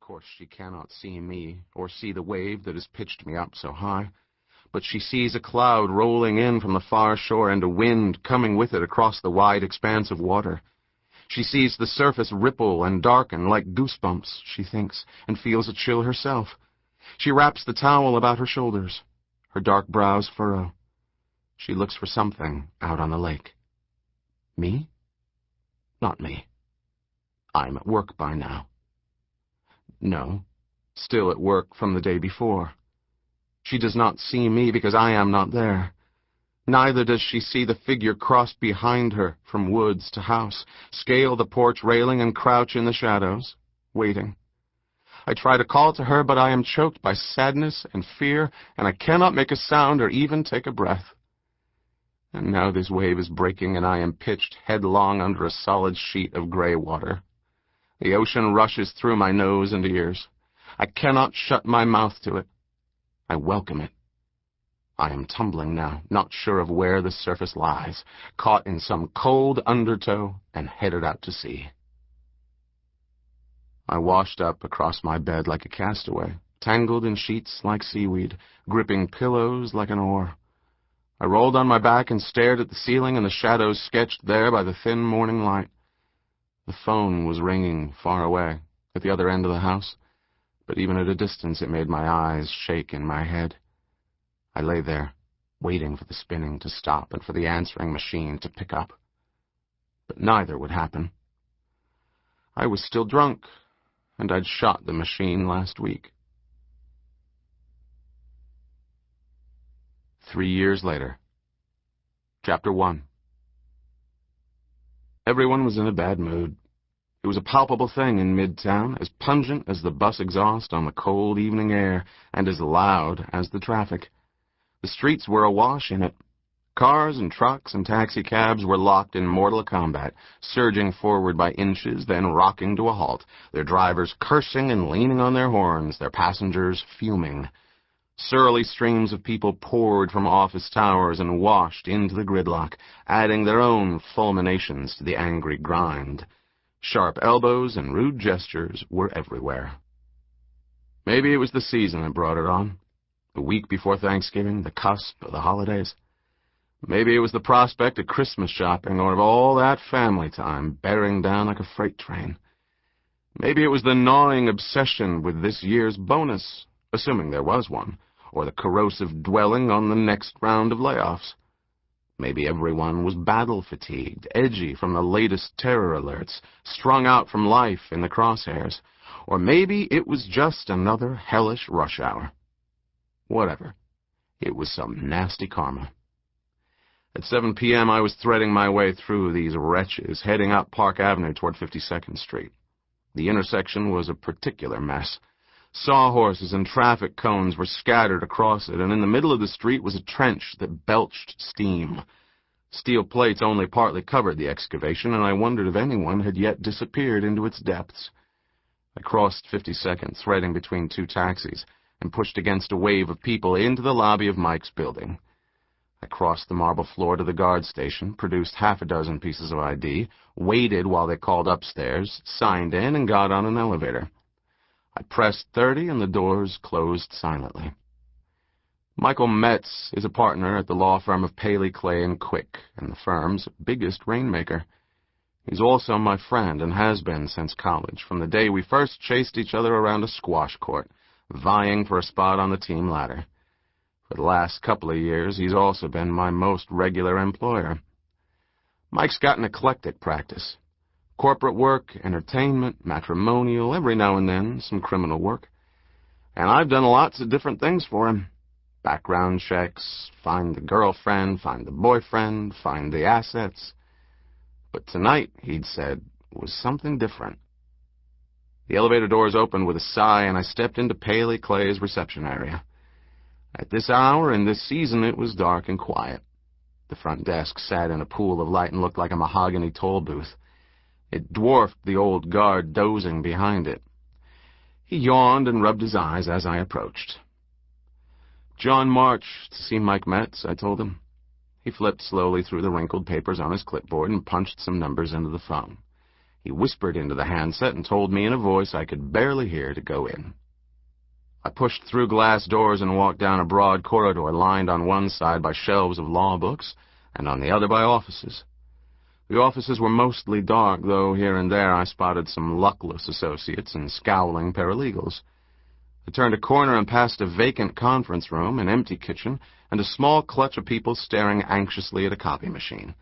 course, she cannot see me, or see the wave that has pitched me up so high. But she sees a cloud rolling in from the far shore and a wind coming with it across the wide expanse of water. She sees the surface ripple and darken like goosebumps, she thinks, and feels a chill herself. She wraps the towel about her shoulders. Her dark brows furrow. She looks for something out on the lake. Me? Not me. I'm at work by now. No, still at work from the day before. She does not see me because I am not there. Neither does she see the figure cross behind her from woods to house, scale the porch railing and crouch in the shadows, waiting. I try to call to her, but I am choked by sadness and fear, and I cannot make a sound or even take a breath. And now this wave is breaking, and I am pitched headlong under a solid sheet of gray water. The ocean rushes through my nose and ears. I cannot shut my mouth to it. I welcome it. I am tumbling now, not sure of where the surface lies, caught in some cold undertow and headed out to sea. I washed up across my bed like a castaway, tangled in sheets like seaweed, gripping pillows like an oar. I rolled on my back and stared at the ceiling and the shadows sketched there by the thin morning light. The phone was ringing far away, at the other end of the house, but even at a distance it made my eyes shake in my head. I lay there, waiting for the spinning to stop and for the answering machine to pick up. But neither would happen. I was still drunk, and I'd shot the machine last week. 3 years later. Chapter 1. Everyone was in a bad mood. It was a palpable thing in Midtown, as pungent as the bus exhaust on the cold evening air, and as loud as the traffic. The streets were awash in it. Cars and trucks and taxicabs were locked in mortal combat, surging forward by inches, then rocking to a halt, their drivers cursing and leaning on their horns, their passengers fuming. Surly streams of people poured from office towers and washed into the gridlock, adding their own fulminations to the angry grind. Sharp elbows and rude gestures were everywhere. Maybe it was the season that brought it on. The week before Thanksgiving, the cusp of the holidays. Maybe it was the prospect of Christmas shopping or of all that family time bearing down like a freight train. Maybe it was the gnawing obsession with this year's bonus, assuming there was one, or the corrosive dwelling on the next round of layoffs. Maybe everyone was battle-fatigued, edgy from the latest terror alerts, strung out from life in the crosshairs. Or maybe it was just another hellish rush hour. Whatever. It was some nasty karma. At 7 p.m., I was threading my way through these wretches, heading up Park Avenue toward 52nd Street. The intersection was a particular mess. Sawhorses and traffic cones were scattered across it, and in the middle of the street was a trench that belched steam. Steel plates only partly covered the excavation, and I wondered if anyone had yet disappeared into its depths. I crossed 52nd, threading between two taxis, and pushed against a wave of people into the lobby of Mike's building. I crossed the marble floor to the guard station, produced half a dozen pieces of ID, waited while they called upstairs, signed in, and got on an elevator. I pressed 30, and the doors closed silently. Michael Metz is a partner at the law firm of Paley, Clay & Quick, and the firm's biggest rainmaker. He's also my friend and has been since college, from the day we first chased each other around a squash court, vying for a spot on the team ladder. For the last couple of years, he's also been my most regular employer. Mike's got an eclectic practice. Corporate work, entertainment, matrimonial, every now and then some criminal work. And I've done lots of different things for him. Background checks, find the girlfriend, find the boyfriend, find the assets. But tonight, he'd said, was something different. The elevator doors opened with a sigh, and I stepped into Paley Clay's reception area. At this hour and this season, it was dark and quiet. The front desk sat in a pool of light and looked like a mahogany toll booth. It dwarfed the old guard dozing behind it. He yawned and rubbed his eyes as I approached. "John March, to see Mike Metz," I told him. He flipped slowly through the wrinkled papers on his clipboard and punched some numbers into the phone. He whispered into the handset and told me in a voice I could barely hear to go in. I pushed through glass doors and walked down a broad corridor lined on one side by shelves of law books and on the other by offices. The offices were mostly dark, though here and there I spotted some luckless associates and scowling paralegals. I turned a corner and passed a vacant conference room, an empty kitchen, and a small clutch of people staring anxiously at a copy machine.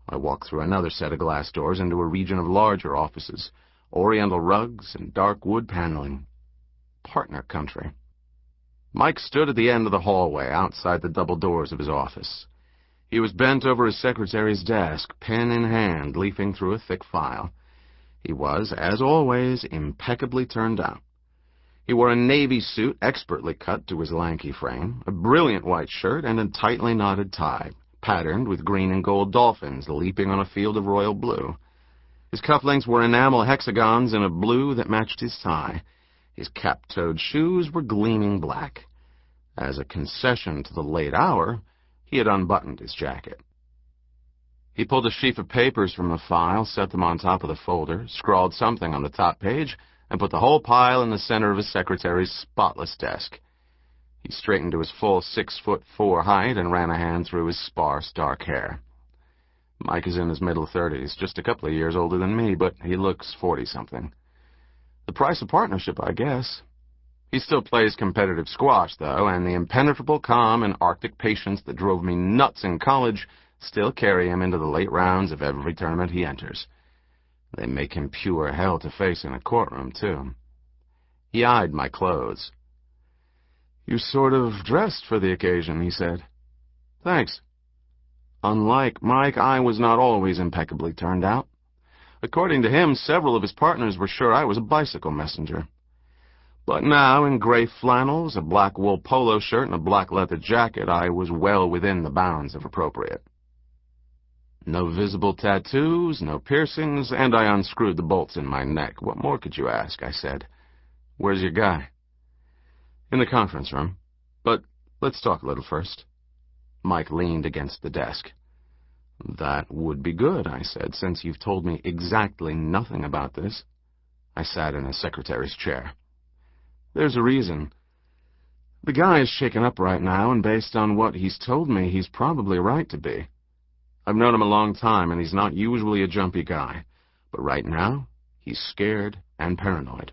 I walked through another set of glass doors into a region of larger offices, oriental rugs and dark wood paneling. Partner country. Mike stood at the end of the hallway outside the double doors of his office. He was bent over his secretary's desk, pen in hand, leafing through a thick file. He was, as always, impeccably turned out. He wore a navy suit expertly cut to his lanky frame, a brilliant white shirt, and a tightly knotted tie, patterned with green and gold dolphins leaping on a field of royal blue. His cufflinks were enamel hexagons in a blue that matched his tie. His cap-toed shoes were gleaming black. As a concession to the late hour, he had unbuttoned his jacket. He pulled a sheaf of papers from the file, set them on top of the folder, scrawled something on the top page, and put the whole pile in the center of his secretary's spotless desk. He straightened to his full 6'4" height and ran a hand through his sparse, dark hair. Mike is in his middle 30s, just a couple of years older than me, but he looks 40-something. The price of partnership, I guess. He still plays competitive squash, though, and the impenetrable calm and Arctic patience that drove me nuts in college still carry him into the late rounds of every tournament he enters. They make him pure hell to face in a courtroom, too. He eyed my clothes. "You sort of dressed for the occasion," he said. "Thanks." Unlike Mike, I was not always impeccably turned out. According to him, several of his partners were sure I was a bicycle messenger. But now, in gray flannels, a black wool polo shirt, and a black leather jacket, I was well within the bounds of appropriate. No visible tattoos, no piercings, and I unscrewed the bolts in my neck. "What more could you ask?" I said. "Where's your guy?" "In the conference room. But let's talk a little first." Mike leaned against the desk. "That would be good," I said, "since you've told me exactly nothing about this." I sat in his secretary's chair. "There's a reason. The guy is shaken up right now, and based on what he's told me, he's probably right to be. I've known him a long time, and he's not usually a jumpy guy. But right now, he's scared and paranoid."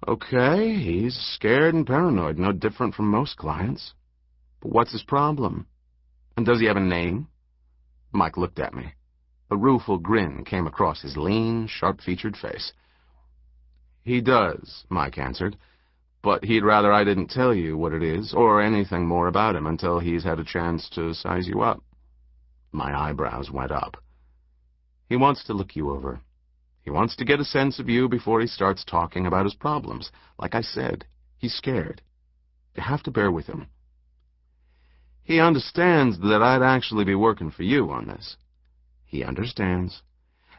"Okay, he's scared and paranoid, no different from most clients. But what's his problem? And does he have a name?" Mike looked at me. A rueful grin came across his lean, sharp-featured face. "He does," Mike answered, "but he'd rather I didn't tell you what it is, or anything more about him, until he's had a chance to size you up." My eyebrows went up. "He wants to look you over. He wants to get a sense of you before he starts talking about his problems. Like I said, he's scared. You have to bear with him. He understands that I'd actually be working for you on this. He understands.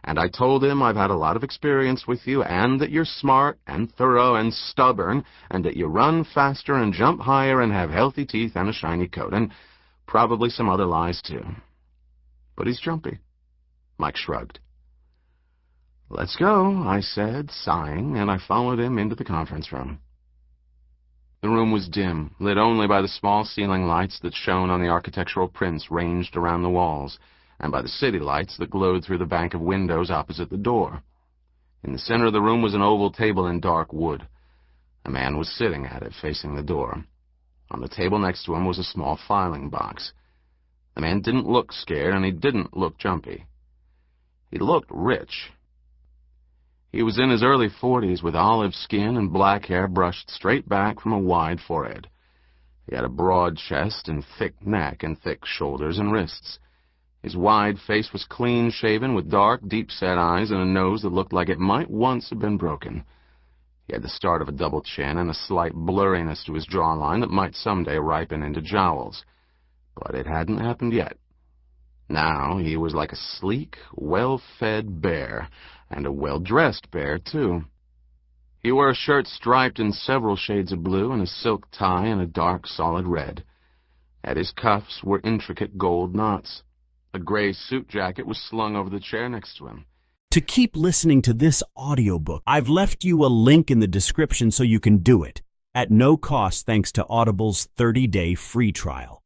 And I told him I've had a lot of experience with you, and that you're smart and thorough and stubborn, and that you run faster and jump higher and have healthy teeth and a shiny coat, and probably some other lies, too. But he's jumpy." Mike shrugged. "Let's go," I said, sighing, and I followed him into the conference room. The room was dim, lit only by the small ceiling lights that shone on the architectural prints ranged around the walls, and by the city lights that glowed through the bank of windows opposite the door. In the center of the room was an oval table in dark wood. A man was sitting at it, facing the door. On the table next to him was a small filing box. The man didn't look scared, and he didn't look jumpy. He looked rich. He was in his early 40s, with olive skin and black hair brushed straight back from a wide forehead. He had a broad chest and thick neck and thick shoulders and wrists. His wide face was clean-shaven, with dark, deep-set eyes and a nose that looked like it might once have been broken. He had the start of a double chin and a slight blurriness to his jawline that might someday ripen into jowls. But it hadn't happened yet. Now he was like a sleek, well-fed bear, and a well-dressed bear, too. He wore a shirt striped in several shades of blue and a silk tie in a dark, solid red. At his cuffs were intricate gold knots. A gray suit jacket was slung over the chair next to him. to keep listening to this audiobook. I've left you a link in the description so you can do it at no cost thanks to Audible's 30-day free trial.